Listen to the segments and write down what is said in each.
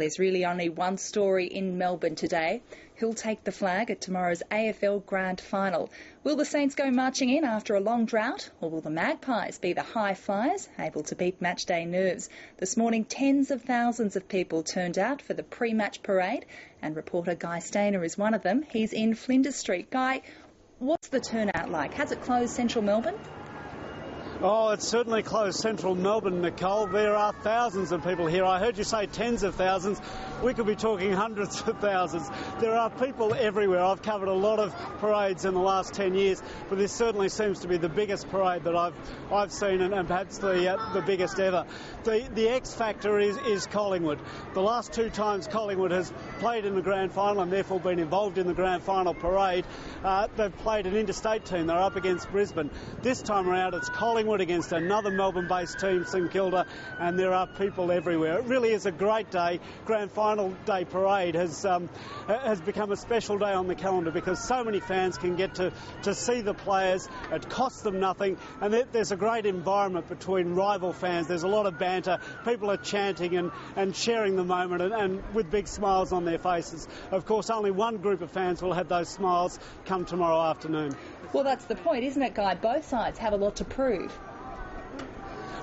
there's really only one story in Melbourne today. Who'll take the flag at tomorrow's AFL Grand Final? Will the Saints go marching in after a long drought, or will the Magpies be the high flyers, able to beat matchday nerves? This morning, tens of thousands of people turned out for the pre-match parade, and reporter Guy Stainer is one of them. He's in Flinders Street. Guy, what's the turnout like? Has it closed central Melbourne? Oh, it's certainly closed central Melbourne, Nicole. There are thousands of people here. I heard you say tens of thousands. We could be talking hundreds of thousands. There are people everywhere. I've covered a lot of parades in the last 10 years, but this certainly seems to be the biggest parade that I've seen, and perhaps the biggest ever. The X factor is Collingwood. The last two times Collingwood has played in the grand final and therefore been involved in the grand final parade, they've played an interstate team. They're up against Brisbane. This time around it's Collingwood against another Melbourne-based team, St Kilda, and there are people everywhere. It really is a great day. Grand Final Day parade has become a special day on the calendar because so many fans can get to see the players. It costs them nothing, and there's a great environment between rival fans. There's a lot of banter. People are chanting and sharing the moment and with big smiles on their faces. Of course, only one group of fans will have those smiles come tomorrow afternoon. Well, that's the point, isn't it, Guy? Both sides have a lot to prove.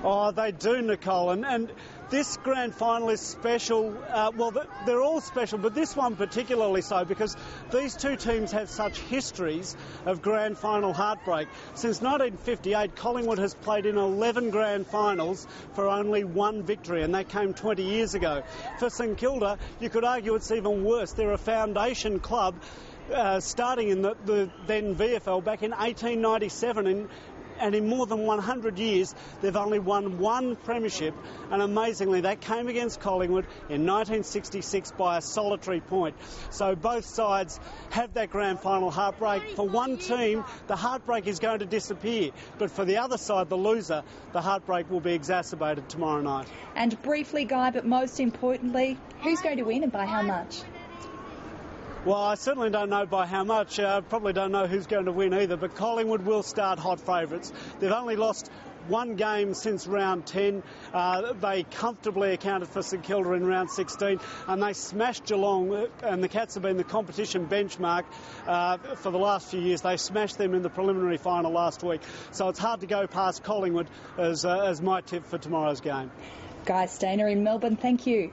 Oh, they do, Nicole, and this grand final is special. Well, they're all special, but this one particularly so because these two teams have such histories of grand final heartbreak. Since 1958, Collingwood has played in 11 grand finals for only one victory, and that came 20 years ago. For St Kilda, you could argue it's even worse. They're a foundation club starting in the then VFL back in 1897, and in more than 100 years they've only won one premiership, and amazingly that came against Collingwood in 1966 by a solitary point. So both sides have that grand final heartbreak. For one team the heartbreak is going to disappear, but for the other side, the loser, the heartbreak will be exacerbated tomorrow night. And briefly, Guy, but most importantly, who's going to win and by how much? Well, I certainly don't know by how much. Probably don't know who's going to win either, but Collingwood will start hot favourites. They've only lost one game since round 10. They comfortably accounted for St Kilda in round 16, and they smashed Geelong, and the Cats have been the competition benchmark for the last few years. They smashed them in the preliminary final last week, so it's hard to go past Collingwood as my tip for tomorrow's game. Guy Stainer in Melbourne, thank you.